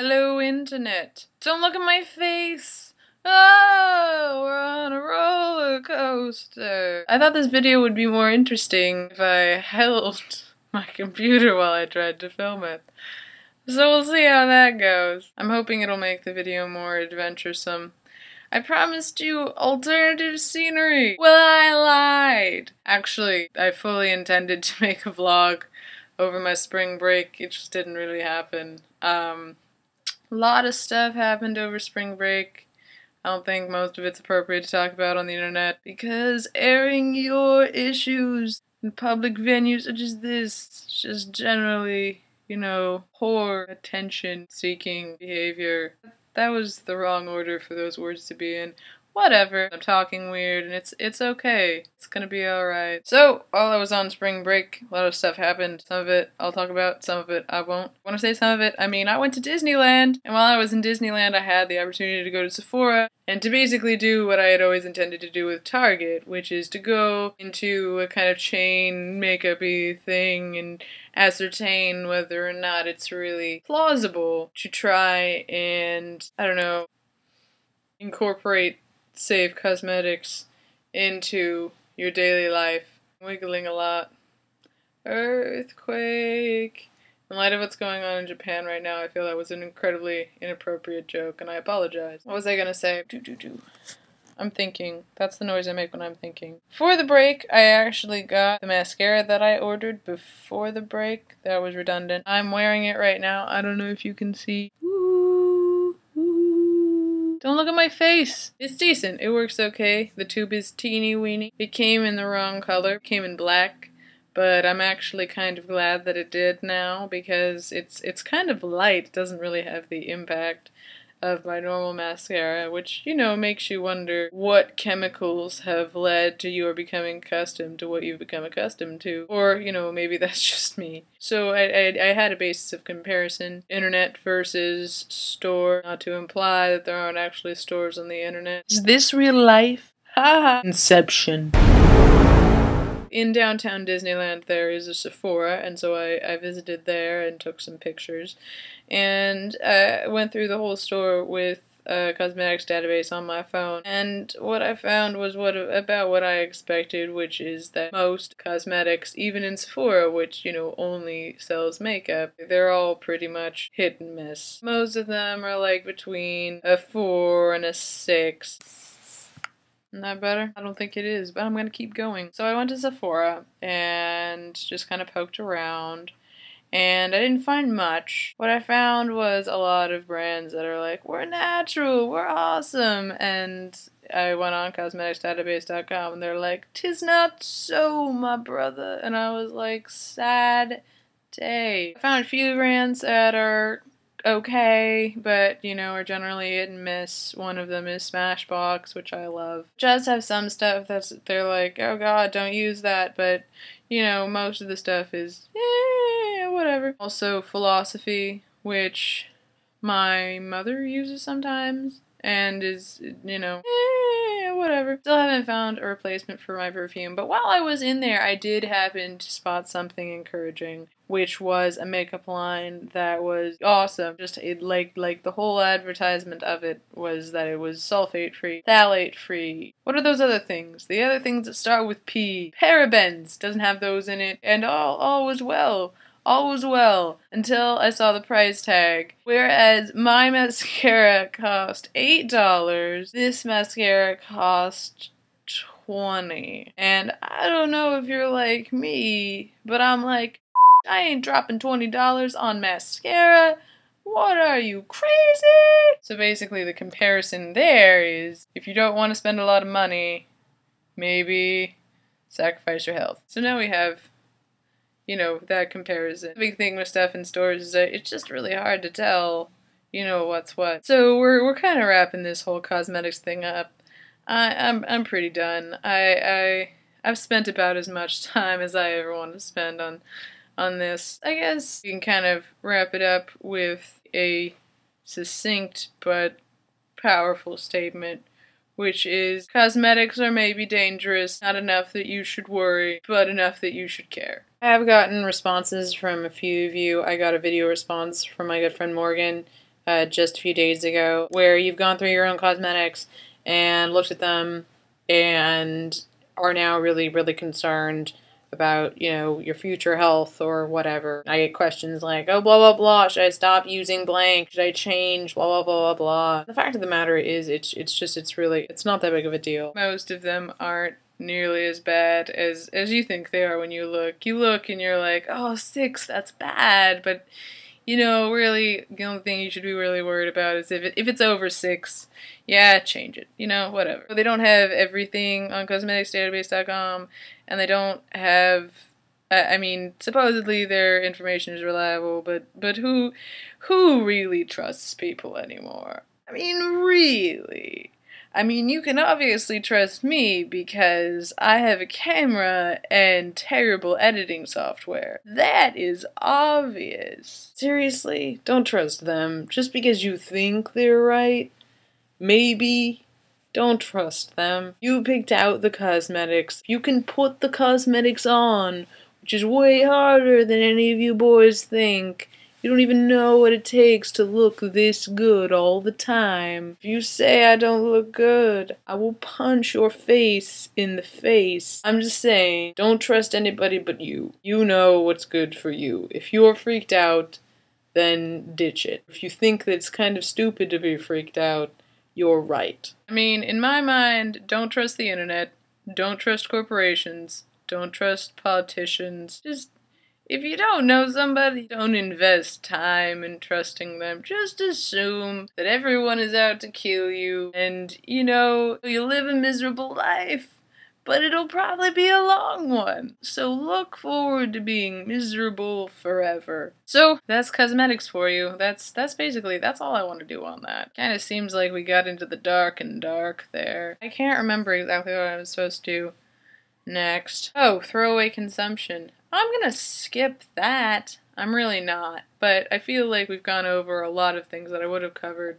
Hello, internet. Don't look at my face. Oh, we're on a roller coaster. I thought this video would be more interesting if I held my computer while I tried to film it. So we'll see how that goes. I'm hoping it'll make the video more adventuresome. I promised you alternative scenery. Well, I lied. Actually, I fully intended to make a vlog over my spring break. It just didn't really happen. A lot of stuff happened over spring break. I don't think most of it's appropriate to talk about on the internet because airing your issues in public venues such as this is just generally, poor attention-seeking behavior. That was the wrong order for those words to be in. Whatever. I'm talking weird and it's okay. It's gonna be alright. So, while I was on spring break, a lot of stuff happened. Some of it I'll talk about, some of it I won't. When I say some of it, I mean I went to Disneyland, and while I was in Disneyland I had the opportunity to go to Sephora and to basically do what I had always intended to do with Target, which is to go into a kind of chain makeup-y thing and ascertain whether or not it's really plausible to try and, I don't know, incorporate safe cosmetics into your daily life. Wiggling a lot. Earthquake. In light of what's going on in Japan right now, I feel that was an incredibly inappropriate joke, and I apologize. What was I gonna say? I'm thinking. That's the noise I make when I'm thinking. For the break, I actually got the mascara that I ordered before the break. That was redundant. I'm wearing it right now. I don't know if you can see. Don't look at my face! It's decent. It works okay. The tube is teeny weeny. It came in the wrong color. It came in black. But I'm actually kind of glad that it did now because it's kind of light. It doesn't really have the impact of my normal mascara, which, makes you wonder what chemicals have led to your becoming accustomed to what you've become accustomed to. Or, maybe that's just me. So I had a basis of comparison. Internet versus store. Not to imply that there aren't actually stores on the internet. Is this real life? Haha. Inception. In downtown Disneyland there is a Sephora, and so I visited there and took some pictures. And went through the whole store with a cosmetics database on my phone. And what I found was about what I expected, which is that most cosmetics, even in Sephora, which, only sells makeup, they're all pretty much hit and miss. Most of them are like between a 4 and a 6. Isn't that better? I don't think it is, but I'm gonna keep going. So I went to Sephora and just kind of poked around, and I didn't find much. What I found was a lot of brands that are like, we're natural, we're awesome, and I went on cosmeticsdatabase.com and they're like, 'tis not so, my brother, and I was like, sad day. I found a few brands that are okay, but, are generally hit and miss. One of them is Smashbox, which I love. Just have some stuff they're like, oh god, don't use that, but, most of the stuff is, whatever. Also, Philosophy, which my mother uses sometimes, and is, whatever. Still haven't found a replacement for my perfume, but while I was in there, I did happen to spot something encouraging, which was a makeup line that was awesome. Just, like the whole advertisement of it was that it was sulfate-free, phthalate-free. What are those other things? The other things that start with P. Parabens! Doesn't have those in it, and all was well. All was well, until I saw the price tag. Whereas my mascara cost $8, this mascara cost $20. And I don't know if you're like me, but I'm like, I ain't dropping $20 on mascara. What are you, crazy? So basically the comparison there is, if you don't want to spend a lot of money, maybe sacrifice your health. So now we have that comparison. The big thing with stuff in stores is that it's just really hard to tell, what's what. So we're kind of wrapping this whole cosmetics thing up. I'm pretty done. I've spent about as much time as I ever want to spend on this. I guess you can kind of wrap it up with a succinct but powerful statement, which is, cosmetics are maybe dangerous, not enough that you should worry, but enough that you should care. I have gotten responses from a few of you. I got a video response from my good friend Morgan, just a few days ago, where you've gone through your own cosmetics and looked at them and are now really, really concerned about, you know, your future health or whatever. I get questions like, oh, blah, blah, blah, should I stop using blank? Should I change? Blah, blah, blah, blah, blah. The fact of the matter is, it's not that big of a deal. Most of them aren't nearly as bad as you think they are when you look. You look and you're like, oh, 6, that's bad, but you know, really, the only thing you should be really worried about is if it's over 6, yeah, change it. You know, whatever. They don't have everything on cosmeticsdatabase.com, and they don't have, I mean, supposedly their information is reliable, but who really trusts people anymore? I mean, really? I mean, you can obviously trust me because I have a camera and terrible editing software. That is obvious. Seriously, don't trust them just because you think they're right. Maybe. Don't trust them. You picked out the cosmetics. You can put the cosmetics on, which is way harder than any of you boys think. You don't even know what it takes to look this good all the time. If you say I don't look good, I will punch your face in the face. I'm just saying, don't trust anybody but you. You know what's good for you. If you're freaked out, then ditch it. If you think that it's kind of stupid to be freaked out, you're right. I mean, in my mind, don't trust the internet, don't trust corporations, don't trust politicians. Just, if you don't know somebody, don't invest time in trusting them. Just assume that everyone is out to kill you and, you know, you live a miserable life, but it'll probably be a long one. So look forward to being miserable forever. So that's cosmetics for you. That's all I want to do on that. Kind of seems like we got into the dark and dark there. I can't remember exactly what I was supposed to do next. Oh, throwaway consumption. I'm gonna skip that. I'm really not. But I feel like we've gone over a lot of things that I would have covered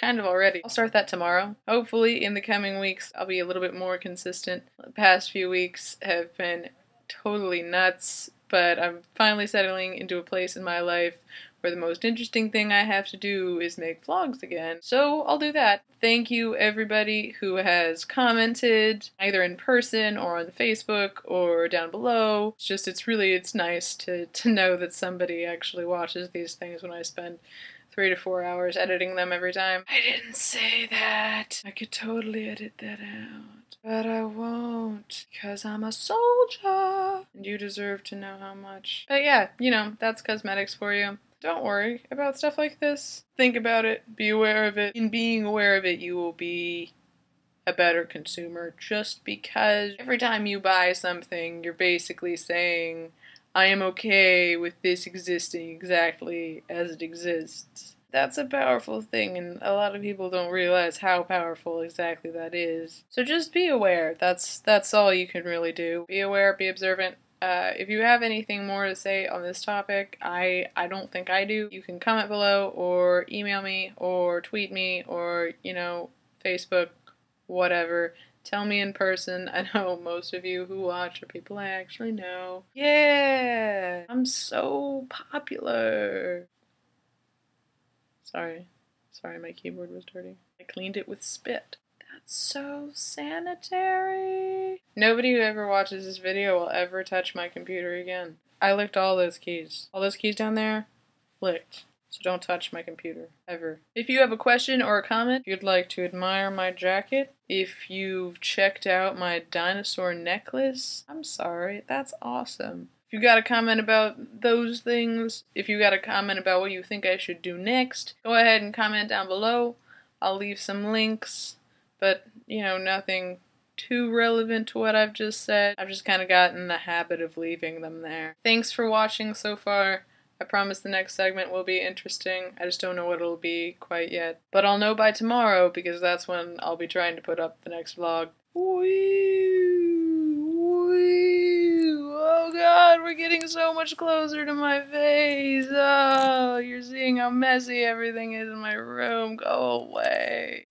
kind of already. I'll start that tomorrow. Hopefully in the coming weeks I'll be a little bit more consistent. The past few weeks have been totally nuts, but I'm finally settling into a place in my life where the most interesting thing I have to do is make vlogs again. So I'll do that. Thank you everybody who has commented, either in person or on Facebook or down below. It's nice to know that somebody actually watches these things when I spend 3 to 4 hours editing them every time. I didn't say that. I could totally edit that out. But I won't, because I'm a soldier. And you deserve to know how much. But yeah, you know, that's cosmetics for you. Don't worry about stuff like this. Think about it. Be aware of it. In being aware of it, you will be a better consumer, just because every time you buy something, you're basically saying, I am okay with this existing exactly as it exists. That's a powerful thing, and a lot of people don't realize how powerful exactly that is. So just be aware. That's all you can really do. Be aware, be observant. If you have anything more to say on this topic, I don't think I do. You can comment below, or email me, or tweet me, or, you know, Facebook, whatever. Tell me in person. I know most of you who watch are people I actually know. Yeah! I'm so popular! Sorry, my keyboard was dirty. I cleaned it with spit. That's so sanitary. Nobody who ever watches this video will ever touch my computer again. I licked all those keys. All those keys down there, licked. So don't touch my computer, ever. If you have a question or a comment, if you'd like to admire my jacket, if you've checked out my dinosaur necklace, I'm sorry, that's awesome. If you got a comment about those things, if you got a comment about what you think I should do next, go ahead and comment down below. I'll leave some links, but, you know, nothing too relevant to what I've just said. I've just kind of gotten in the habit of leaving them there. Thanks for watching so far. I promise the next segment will be interesting. I just don't know what it'll be quite yet. But I'll know by tomorrow, because that's when I'll be trying to put up the next vlog. Oh god, we're getting so much closer to my face. Oh, you're seeing how messy everything is in my room. Go away.